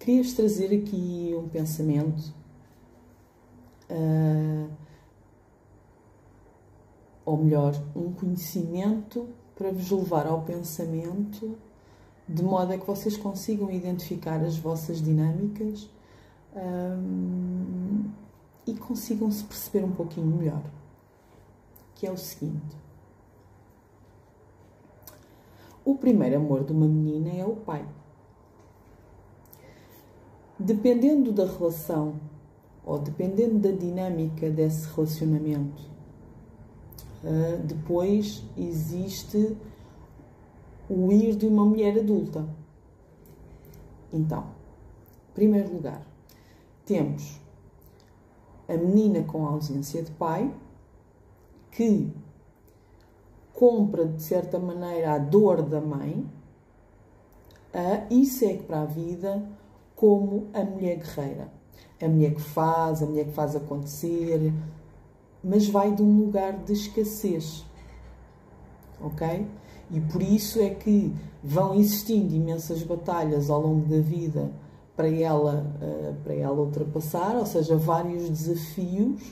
Querias trazer aqui um pensamento, ou melhor, um conhecimento para vos levar ao pensamento, de modo a que vocês consigam identificar as vossas dinâmicas e consigam se perceber um pouquinho melhor. Que é o seguinte: o primeiro amor de uma menina é o pai. Dependendo da relação, ou dependendo da dinâmica desse relacionamento, depois existe o ir de uma mulher adulta. Então, em primeiro lugar, temos a menina com ausência de pai, que compra, de certa maneira, a dor da mãe e segue para a vida como a mulher guerreira. A mulher que faz acontecer, mas vai de um lugar de escassez, ok? E por isso é que vão existindo imensas batalhas ao longo da vida para ela ultrapassar, ou seja, vários desafios.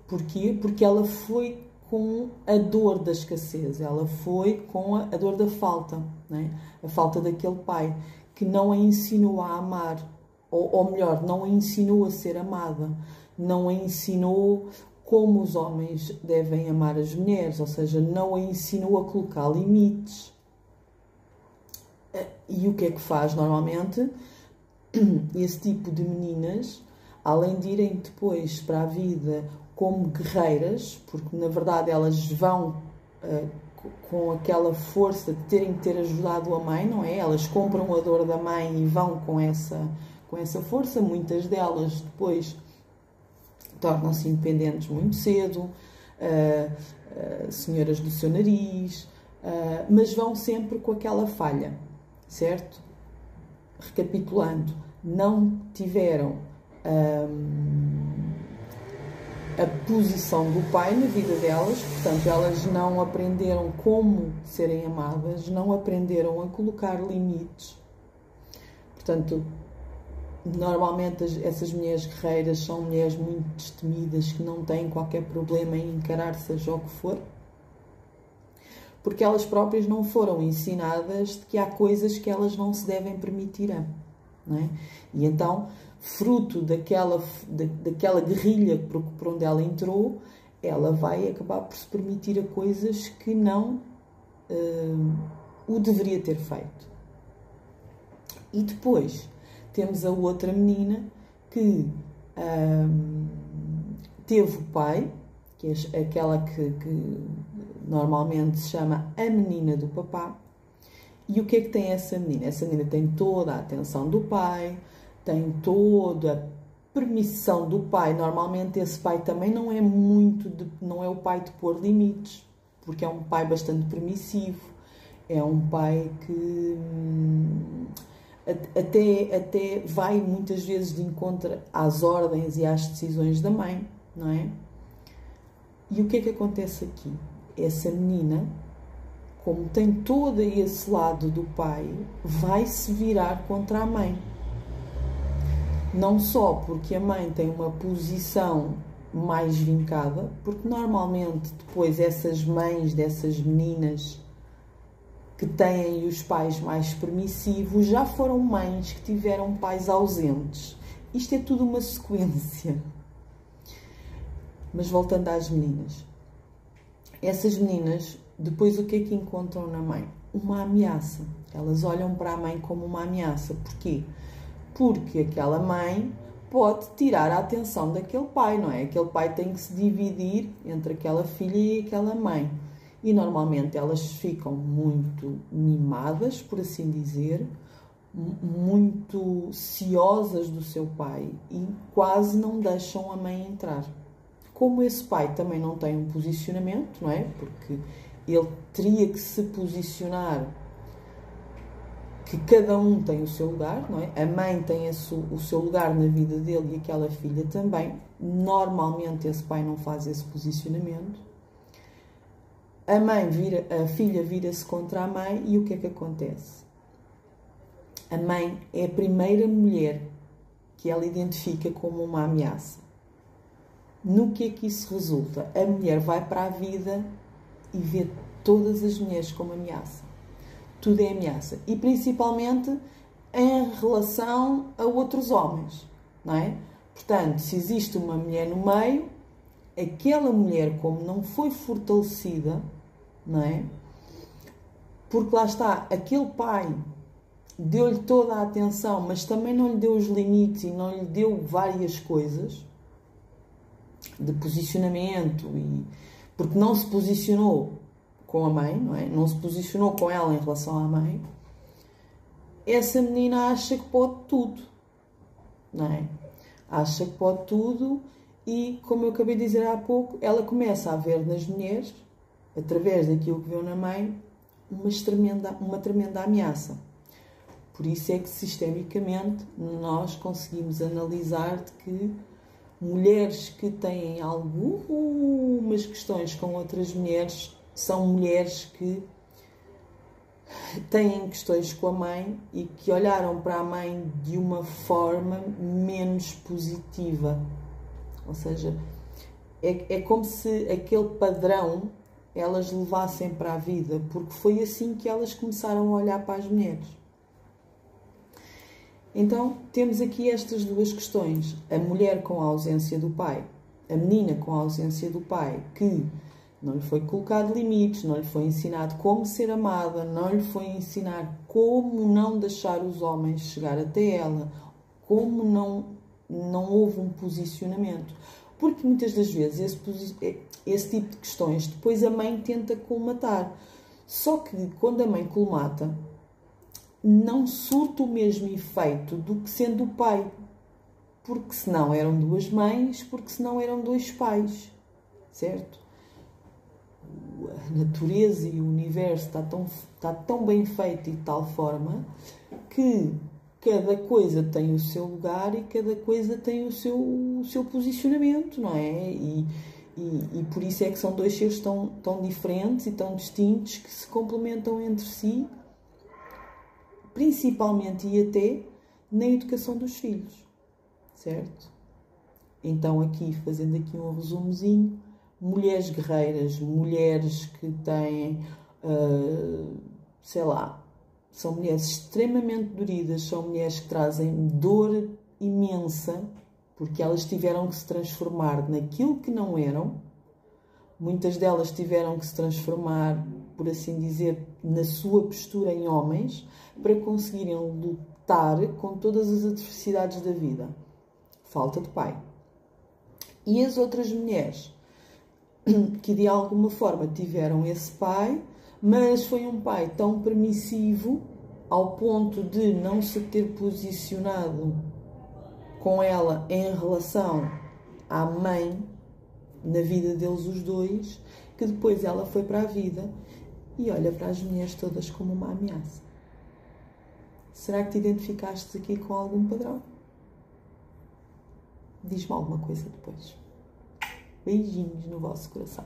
Porquê? Porque ela foi com a dor da escassez, ela foi com a dor da falta, né? A falta daquele pai que não a ensinou a amar, ou melhor, não a ensinou a ser amada, não a ensinou como os homens devem amar as mulheres, ou seja, não a ensinou a colocar limites. E o que é que faz normalmente? Esse tipo de meninas, além de irem depois para a vida como guerreiras, porque na verdade elas vão com aquela força de terem que ter ajudado a mãe, não é? Elas compram a dor da mãe e vão com essa força. Muitas delas depois tornam-se independentes muito cedo, senhoras do seu nariz, mas vão sempre com aquela falha, certo? Recapitulando, não tiveram a posição do pai na vida delas, portanto, elas não aprenderam como serem amadas, não aprenderam a colocar limites. Portanto, normalmente essas mulheres guerreiras são mulheres muito destemidas, que não têm qualquer problema em encarar seja o que for, porque elas próprias não foram ensinadas de que há coisas que elas não se devem permitir, não é? E então, fruto daquela guerrilha por onde ela entrou, ela vai acabar por se permitir a coisas que não o deveria ter feito. E depois temos a outra menina que teve o pai, que é aquela que normalmente se chama a menina do papá. E o que é que tem essa menina? Essa menina tem toda a atenção do pai, tem toda a permissão do pai. Normalmente esse pai também não é o pai de pôr limites, porque é um pai bastante permissivo, é um pai que até vai muitas vezes de encontro às ordens e às decisões da mãe, não é? E o que é que acontece aqui? Essa menina, como tem todo esse lado do pai, vai se virar contra a mãe. Não só porque a mãe tem uma posição mais vincada, porque normalmente depois essas mães dessas meninas que têm os pais mais permissivos já foram mães que tiveram pais ausentes. Isto é tudo uma sequência. Mas voltando às meninas. Essas meninas, depois o que é que encontram na mãe? Uma ameaça. Elas olham para a mãe como uma ameaça. Porquê? Porque aquela mãe pode tirar a atenção daquele pai, não é? Aquele pai tem que se dividir entre aquela filha e aquela mãe. E normalmente elas ficam muito mimadas, por assim dizer, muito ciosas do seu pai e quase não deixam a mãe entrar. Como esse pai também não tem um posicionamento, não é? Porque ele teria que se posicionar, que cada um tem o seu lugar, não é? A mãe tem o seu lugar na vida dele e aquela filha também. Normalmente esse pai não faz esse posicionamento. A filha vira-se contra a mãe e o que é que acontece? A mãe é a primeira mulher que ela identifica como uma ameaça. No que é que isso resulta? A mulher vai para a vida e vê todas as mulheres como ameaça. Tudo é ameaça. E principalmente em relação a outros homens, não é? Portanto, se existe uma mulher no meio, aquela mulher, como não foi fortalecida, não é? Porque lá está, aquele pai deu-lhe toda a atenção, mas também não lhe deu os limites e não lhe deu várias coisas de posicionamento, e porque não se posicionou com a mãe, não é? Não se posicionou com ela em relação à mãe. Essa menina acha que pode tudo, não é? Acha que pode tudo e, como eu acabei de dizer há pouco, ela começa a ver nas mulheres, através daquilo que viu na mãe, uma tremenda ameaça. Por isso é que, sistemicamente, nós conseguimos analisar de que mulheres que têm algumas questões com outras mulheres são mulheres que têm questões com a mãe e que olharam para a mãe de uma forma menos positiva. Ou seja, é como se aquele padrão elas levassem para a vida, porque foi assim que elas começaram a olhar para as mulheres. Então, temos aqui estas duas questões. A mulher com a ausência do pai, a menina com a ausência do pai, que não lhe foi colocado limites, não lhe foi ensinado como ser amada, não lhe foi ensinar como não deixar os homens chegar até ela, como não houve um posicionamento. Porque muitas das vezes esse tipo de questões depois a mãe tenta colmatar. Só que quando a mãe colmata, não surte o mesmo efeito do que sendo o pai. Porque senão eram duas mães, porque senão eram dois pais. Certo? A natureza e o universo está tão bem feito e de tal forma que cada coisa tem o seu lugar e cada coisa tem o seu posicionamento, não é? E por isso é que são dois seres tão diferentes e tão distintos que se complementam entre si, principalmente e até na educação dos filhos, certo? Então aqui, fazendo aqui um resumozinho, mulheres guerreiras, mulheres que têm, sei lá, são mulheres extremamente doridas, são mulheres que trazem dor imensa, porque elas tiveram que se transformar naquilo que não eram. Muitas delas tiveram que se transformar, por assim dizer, na sua postura em homens, para conseguirem lutar com todas as adversidades da vida. Falta de pai. E as outras mulheres que de alguma forma tiveram esse pai, mas foi um pai tão permissivo ao ponto de não se ter posicionado com ela em relação à mãe na vida deles os dois, que depois ela foi para a vida e olha para as mulheres todas como uma ameaça. Será que te identificaste aqui com algum padrão? Diz-me alguma coisa depois. Beijinhos no vosso coração.